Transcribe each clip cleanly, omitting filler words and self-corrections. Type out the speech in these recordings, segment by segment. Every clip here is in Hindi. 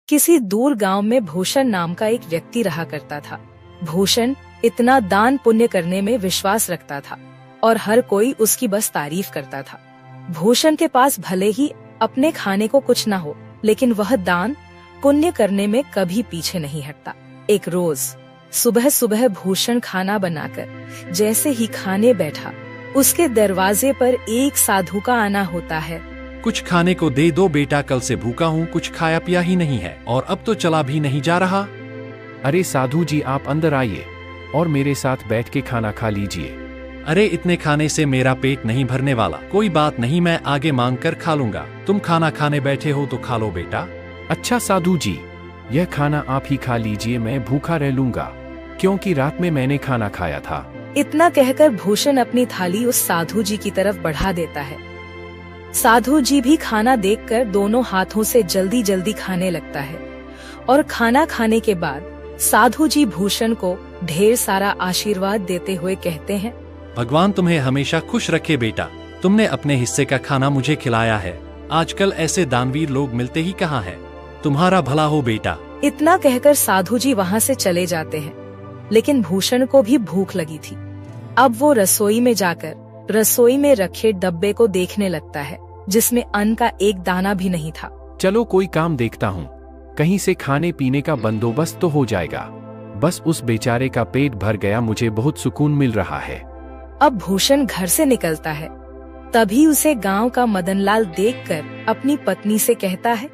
किसी दूर गांव में भूषण नाम का एक व्यक्ति रहा करता था। भूषण इतना दान पुण्य करने में विश्वास रखता था और हर कोई उसकी बस तारीफ करता था। भूषण के पास भले ही अपने खाने को कुछ न हो, लेकिन वह दान पुण्य करने में कभी पीछे नहीं हटता। एक रोज सुबह सुबह भूषण खाना बनाकर जैसे ही खाने बैठा, उसके दरवाजे पर एक साधु का आना होता है। कुछ खाने को दे दो बेटा, कल से भूखा हूँ, कुछ खाया पिया ही नहीं है और अब तो चला भी नहीं जा रहा। अरे साधु जी, आप अंदर आइए और मेरे साथ बैठ के खाना खा लीजिए। अरे इतने खाने से मेरा पेट नहीं भरने वाला। कोई बात नहीं, मैं आगे मांग कर खा लूंगा। तुम खाना खाने बैठे हो तो खा लो बेटा। अच्छा साधु जी, यह खाना आप ही खा लीजिए, मैं भूखा रह लूंगा क्योंकि रात में मैंने खाना खाया था। इतना कहकर भूषण अपनी थाली उस साधु जी की तरफ बढ़ा देता है। साधु जी भी खाना देखकर दोनों हाथों से जल्दी जल्दी खाने लगता है और खाना खाने के बाद साधु जी भूषण को ढेर सारा आशीर्वाद देते हुए कहते हैं, भगवान तुम्हें हमेशा खुश रखे बेटा, तुमने अपने हिस्से का खाना मुझे खिलाया है। आजकल ऐसे दानवीर लोग मिलते ही कहाँ हैं। तुम्हारा भला हो बेटा। इतना कहकर साधु जी वहाँ से चले जाते हैं। लेकिन भूषण को भी भूख लगी थी। अब वो रसोई में जाकर रसोई में रखे डब्बे को देखने लगता है, जिसमें अन्न का एक दाना भी नहीं था। चलो कोई काम देखता हूँ, कहीं से खाने पीने का बंदोबस्त तो हो जाएगा। बस उस बेचारे का पेट भर गया, मुझे बहुत सुकून मिल रहा है। अब भूषण घर से निकलता है, तभी उसे गांव का मदनलाल देखकर अपनी पत्नी से कहता है,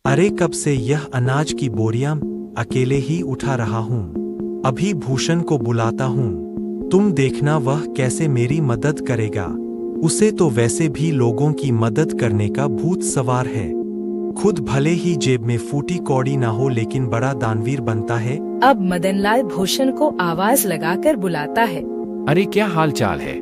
अरे कब से यह अनाज की बोरियां अकेले ही उठा रहा हूँ। अभी भूषण को बुलाता हूँ, तुम देखना वह कैसे मेरी मदद करेगा। उसे तो वैसे भी लोगों की मदद करने का भूत सवार है। खुद भले ही जेब में फूटी कौड़ी ना हो, लेकिन बड़ा दानवीर बनता है। अब मदनलाल भूषण को आवाज लगाकर बुलाता है, अरे क्या हाल चाल है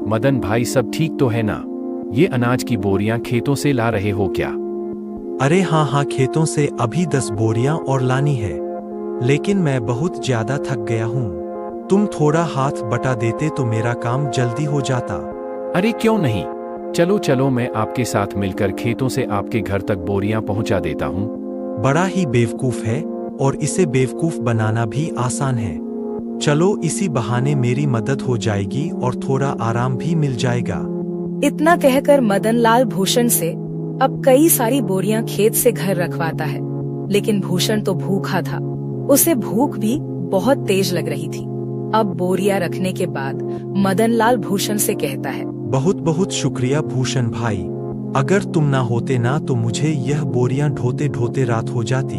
मदन भाई, सब ठीक तो है ना? ये अनाज की बोरियां खेतों से ला रहे हो क्या? अरे हाँ, खेतों से अभी 10 बोरियां और लानी है, लेकिन मैं बहुत ज्यादा थक गया हूँ। तुम थोड़ा हाथ बटा देते तो मेरा काम जल्दी हो जाता। अरे क्यों नहीं, चलो चलो, मैं आपके साथ मिलकर खेतों से आपके घर तक बोरियां पहुंचा देता हूं। बड़ा ही बेवकूफ है और इसे बेवकूफ बनाना भी आसान है। चलो, इसी बहाने मेरी मदद हो जाएगी और थोड़ा आराम भी मिल जाएगा। इतना कहकर मदनलाल भूषण से अब कई सारी बोरियां खेत से घर रखवाता है। लेकिन भूषण तो भूखा था, उसे भूख भी बहुत तेज लग रही थी। अब बोरियां रखने के बाद मदनलाल भूषण से कहता है, बहुत बहुत शुक्रिया भूषण भाई, अगर तुम ना होते ना तो मुझे यह बोरियां ढोते ढोते रात हो जाती।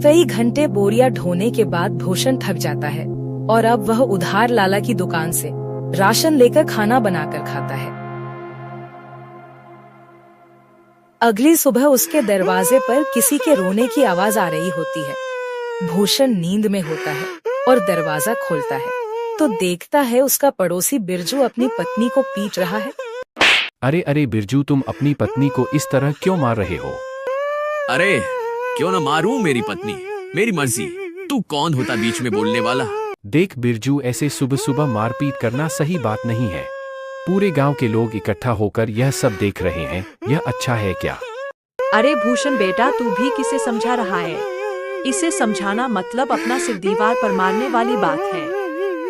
कई घंटे बोरियां ढोने के बाद भूषण थक जाता है और अब वह उधार लाला की दुकान से राशन लेकर खाना बनाकर खाता है। अगली सुबह उसके दरवाजे पर किसी के रोने की आवाज आ रही होती है। भूषण नींद में होता है और दरवाजा खोलता है तो देखता है उसका पड़ोसी बिरजू अपनी पत्नी को पीट रहा है। अरे अरे बिरजू, तुम अपनी पत्नी को इस तरह क्यों मार रहे हो? अरे क्यों न मारूं मेरी पत्नी, मेरी मर्जी। तू कौन होता बीच में बोलने वाला? देख बिरजू, ऐसे सुबह सुबह मारपीट करना सही बात नहीं है। पूरे गांव के लोग इकट्ठा होकर यह सब देख रहे हैं, यह अच्छा है क्या? अरे भूषण बेटा, तू भी किसे समझा रहा है? इसे समझाना मतलब अपना सिर दीवार पर मारने वाली बात है।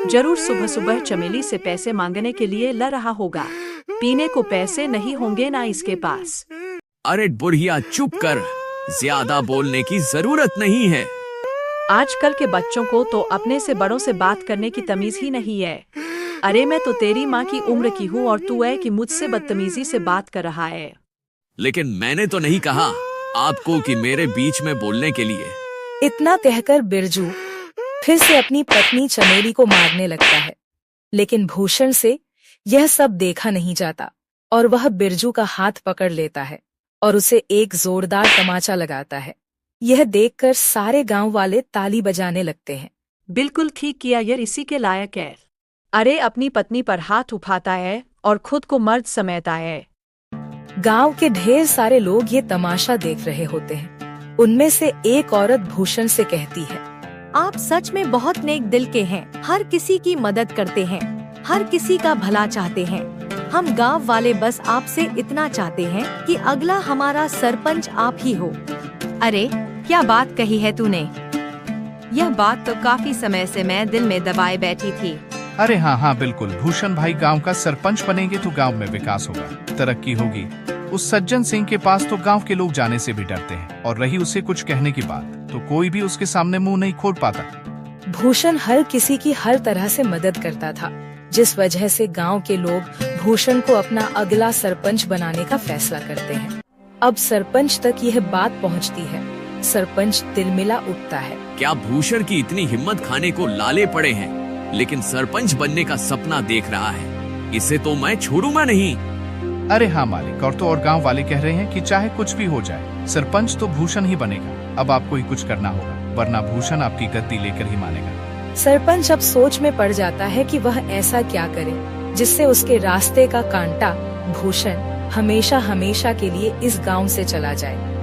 जरूर सुबह सुबह चमेली से पैसे मांगने के लिए लड़ रहा होगा। पीने को पैसे नहीं होंगे ना इसके पास। अरे बुढ़िया चुप कर, ज्यादा बोलने की जरूरत नहीं है। आजकल के बच्चों को तो अपने से बड़ों से बात करने की तमीज ही नहीं है। अरे मैं तो तेरी माँ की उम्र की हूँ और तू है कि मुझसे बदतमीजी से बात कर रहा है। लेकिन मैंने तो नहीं कहा आपको कि मेरे बीच में बोलने के लिए। इतना कहकर बिरजू फिर से अपनी पत्नी चमेली को मारने लगता है। लेकिन भूषण से यह सब देखा नहीं जाता और वह बिरजू का हाथ पकड़ लेता है और उसे एक जोरदार तमाचा लगाता है। यह देखकर सारे गांव वाले ताली बजाने लगते हैं। बिल्कुल ठीक किया यार, इसी के लायक है। अरे अपनी पत्नी पर हाथ उठाता है और खुद को मर्द समझता है। गांव के ढेर सारे लोग ये तमाशा देख रहे होते हैं। उनमें से एक औरत भूषण से कहती है, आप सच में बहुत नेक दिल के हैं, हर किसी की मदद करते हैं, हर किसी का भला चाहते हैं। हम गांव वाले बस आपसे इतना चाहते हैं कि अगला हमारा सरपंच आप ही हो। अरे क्या बात कही है तूने? यह बात तो काफी समय से मैं दिल में दबाए बैठी थी। अरे हाँ हाँ बिल्कुल, भूषण भाई गांव का सरपंच बनेंगे तो गांव में विकास होगा, तरक्की होगी। उस सज्जन सिंह के पास तो गांव के लोग जाने से भी डरते हैं, और रही उसे कुछ कहने की बात तो कोई भी उसके सामने मुंह नहीं खोल पाता। भूषण हर किसी की हर तरह से मदद करता था, जिस वजह से गांव के लोग भूषण को अपना अगला सरपंच बनाने का फैसला करते हैं। अब सरपंच तक यह बात पहुंचती है। सरपंच तिलमिला उठता है। क्या भूषण की इतनी हिम्मत खाने को लाले पड़े हैं, लेकिन सरपंच बनने का सपना देख रहा है। इसे तो मैं छोड़ूंगा नहीं। अरे हाँ मालिक, और तो और गांव वाले कह रहे हैं कि चाहे कुछ भी हो जाए, सरपंच तो भूषण ही बनेगा। अब आपको ही कुछ करना होगा, वरना भूषण आपकी गद्दी लेकर ही मानेगा। सरपंच अब सोच में पड़ जाता है कि वह ऐसा क्या करे जिससे उसके रास्ते का कांटा भूषण हमेशा हमेशा के लिए इस गांव से चला जाए।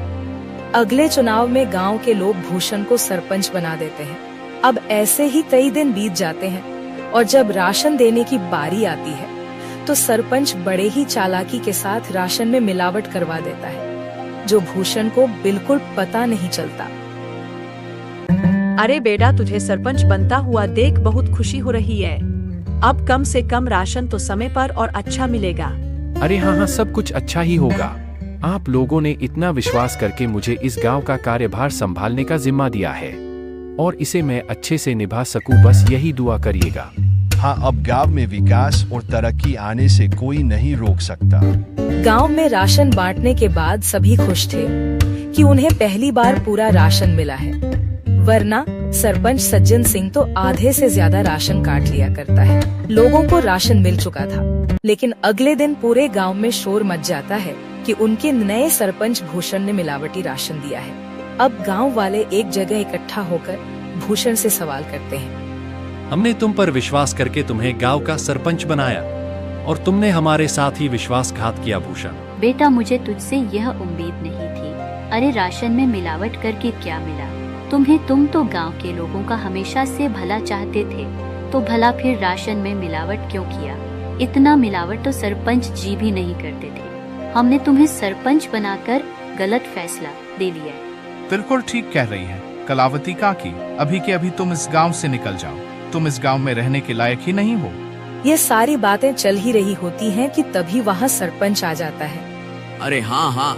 अगले चुनाव में गांव के लोग भूषण को सरपंच बना देते हैं। अब ऐसे ही कई दिन बीत जाते हैं और जब राशन देने की बारी आती है तो सरपंच बड़े ही चालाकी के साथ राशन में मिलावट करवा देता है, जो भूषण को बिल्कुल पता नहीं चलता। अरे बेटा, तुझे सरपंच बनता हुआ देख बहुत खुशी हो रही है। अब कम से कम राशन तो समय पर और अच्छा मिलेगा। अरे हाँ हाँ, सब कुछ अच्छा ही होगा। आप लोगों ने इतना विश्वास करके मुझे इस गांव का कार्यभार संभालने का जिम्मा दिया है और इसे मैं अच्छे से निभा सकूं, बस यही दुआ करिएगा। हाँ, अब गांव में विकास और तरक्की आने से कोई नहीं रोक सकता। गांव में राशन बांटने के बाद सभी खुश थे कि उन्हें पहली बार पूरा राशन मिला है, वरना सरपंच सज्जन सिंह तो आधे से ज्यादा राशन काट लिया करता है। लोगों को राशन मिल चुका था, लेकिन अगले दिन पूरे गांव में शोर मच जाता है कि उनके नए सरपंच भूषण ने मिलावटी राशन दिया है। अब गांव वाले एक जगह इकट्ठा होकर भूषण से सवाल करते हैं। हमने तुम पर विश्वास करके तुम्हें गांव का सरपंच बनाया और तुमने हमारे साथ ही विश्वासघात किया भूषण। बेटा, मुझे तुझसे यह उम्मीद नहीं थी। अरे राशन में मिलावट करके क्या मिला तुम्हें? तुम तो गांव के लोगों का हमेशा से भला चाहते थे, तो भला फिर राशन में मिलावट क्यों किया? इतना मिलावट तो सरपंच जी भी नहीं करते थे। हमने तुम्हें सरपंच बनाकर गलत फैसला दे लिया है। बिल्कुल ठीक कह रही है कलावती काकी, अभी के अभी तुम इस गांव से निकल जाओ। तुम इस गांव में रहने के लायक ही नहीं हो। ये सारी बातें चल ही रही होती हैं कि तभी वहाँ सरपंच आ जाता है। अरे हाँ हाँ,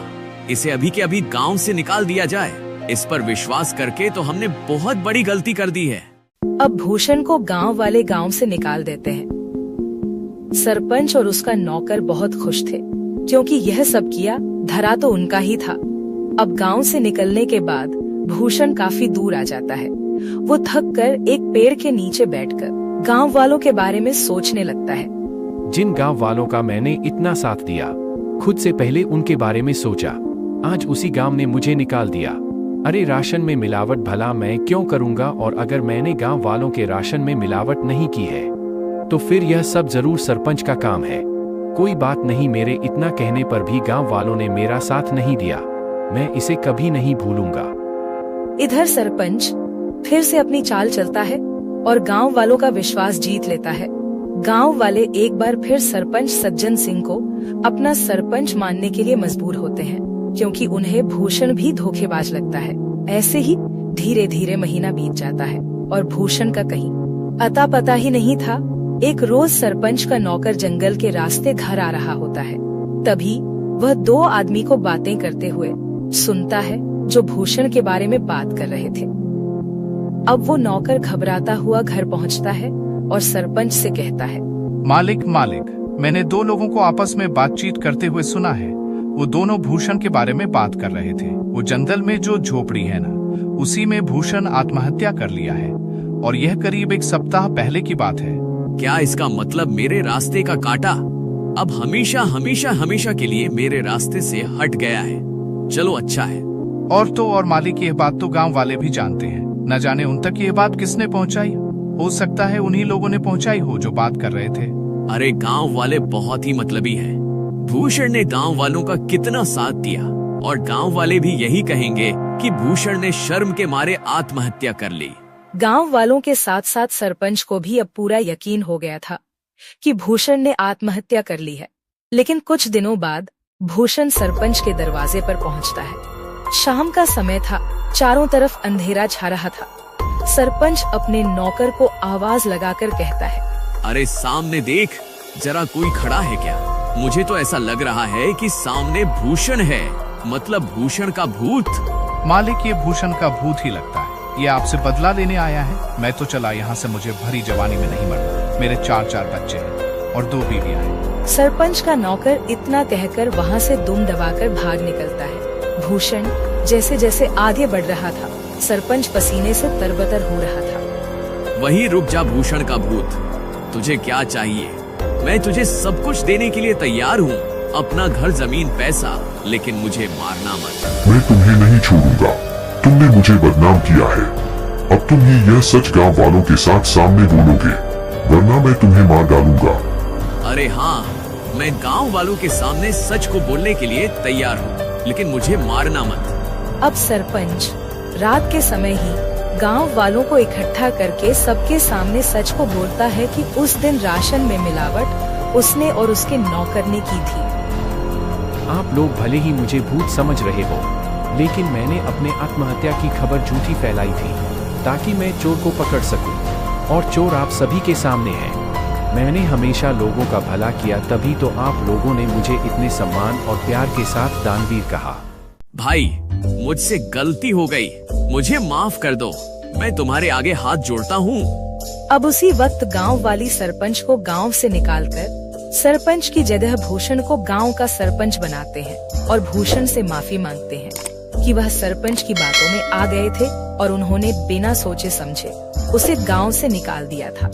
इसे अभी के अभी गांव से निकाल दिया जाए। इस पर विश्वास करके तो हमने बहुत बड़ी गलती कर दी है। अब भूषण को गांव वाले गांव से निकाल देते हैं। सरपंच और उसका नौकर बहुत खुश थे, क्योंकि यह सब किया धरा तो उनका ही था। अब गांव से निकलने के बाद भूषण काफी दूर आ जाता है। वो थक कर एक पेड़ के नीचे बैठकर गांव वालों के बारे में सोचने लगता है। जिन गांव वालों का मैंने इतना साथ दिया, खुद से पहले उनके बारे में सोचा, आज उसी गांव ने मुझे निकाल दिया। अरे राशन में मिलावट भला मैं क्यों करूंगा, और अगर मैंने गांव वालों के राशन में मिलावट नहीं की है तो फिर यह सब जरूर सरपंच का काम है। कोई बात नहीं, मेरे इतना कहने पर भी गांव वालों ने मेरा साथ नहीं दिया, मैं इसे कभी नहीं भूलूंगा। इधर सरपंच फिर से अपनी चाल चलता है और गांव वालों का विश्वास जीत लेता है। गांव वाले एक बार फिर सरपंच सज्जन सिंह को अपना सरपंच मानने के लिए मजबूर होते हैं, क्योंकि उन्हें भूषण भी धोखेबाज लगता है। ऐसे ही धीरे धीरे महीना बीत जाता है और भूषण का कहीं अता पता ही नहीं था। एक रोज सरपंच का नौकर जंगल के रास्ते घर आ रहा होता है। तभी वह दो आदमी को बातें करते हुए सुनता है, जो भूषण के बारे में बात कर रहे थे। अब वो नौकर घबराता हुआ घर पहुंचता है और सरपंच से कहता है, मालिक, मैंने दो लोगों को आपस में बातचीत करते हुए सुना है। वो दोनों भूषण के बारे में बात कर रहे थे। वो जंगल में जो झोपड़ी है ना, उसी में भूषण आत्महत्या कर लिया है, और यह करीब एक सप्ताह पहले की बात है। क्या इसका मतलब मेरे रास्ते का कांटा अब हमेशा हमेशा हमेशा के लिए मेरे रास्ते से हट गया है? चलो अच्छा है। और तो और मालिक, यह बात तो गांव वाले भी जानते हैं। न जाने उन तक ये बात किसने पहुंचाई। हो सकता है उन्हीं लोगों ने पहुंचाई हो जो बात कर रहे थे। अरे गांव वाले बहुत ही मतलबी हैं। भूषण ने गांव वालों का कितना साथ दिया, और गांव वाले भी यही कहेंगे कि भूषण ने शर्म के मारे आत्महत्या कर ली। गांव वालों के साथ साथ सरपंच को भी अब पूरा यकीन हो गया था कि भूषण ने आत्महत्या कर ली है। लेकिन कुछ दिनों बाद भूषण सरपंच के दरवाजे पर पहुंचता है। शाम का समय था, चारों तरफ अंधेरा छा रहा था। सरपंच अपने नौकर को आवाज लगाकर कहता है, अरे सामने देख, जरा कोई खड़ा है क्या? मुझे तो ऐसा लग रहा है कि सामने भूषण है, मतलब भूषण का भूत। मालिक, ये भूषण का भूत ही लगता है। ये आपसे बदला लेने आया है। मैं तो चला यहाँ से, मुझे भरी जवानी में नहीं मरना। मेरे 4 बच्चे हैं और 2 बीवियां हैं। सरपंच का नौकर इतना कहकर वहाँ से दुम दबाकर भाग निकलता है। भूषण जैसे जैसे आगे बढ़ रहा था, सरपंच पसीने से तरबतर हो रहा था। वही रुक जा भूषण का भूत, तुझे क्या चाहिए? मैं तुझे सब कुछ देने के लिए तैयार हूँ, अपना घर, जमीन, पैसा, लेकिन मुझे मारना मत। मैं तुम्हें नहीं छोड़ूंगा। तुमने मुझे बदनाम किया है। अब तुम ही यह सच गांव वालों के साथ सामने बोलोगे, वरना मैं तुम्हें मार डालूंगा। अरे हाँ, मैं गांव वालों के सामने सच को बोलने के लिए तैयार हूँ, लेकिन मुझे मारना मत। अब सरपंच रात के समय ही गांव वालों को इकट्ठा करके सबके सामने सच को बोलता है कि उस दिन राशन में मिलावट उसने और उसके नौकर ने की थी। आप लोग भले ही मुझे भूत समझ रहे हो, लेकिन मैंने अपने आत्महत्या की खबर झूठी फैलाई थी ताकि मैं चोर को पकड़ सकूं, और चोर आप सभी के सामने है। मैंने हमेशा लोगों का भला किया, तभी तो आप लोगों ने मुझे इतने सम्मान और प्यार के साथ दानवीर कहा। भाई, मुझसे गलती हो गई, मुझे माफ कर दो। मैं तुम्हारे आगे हाथ जोड़ता हूँ। अब उसी वक्त गांव वाली सरपंच को गांव से निकालकर सरपंच की जगह भूषण को गांव का सरपंच बनाते हैं और भूषण से माफी मांगते हैं कि वह सरपंच की बातों में आ गए थे और उन्होंने बिना सोचे समझे उसे गांव से निकाल दिया था।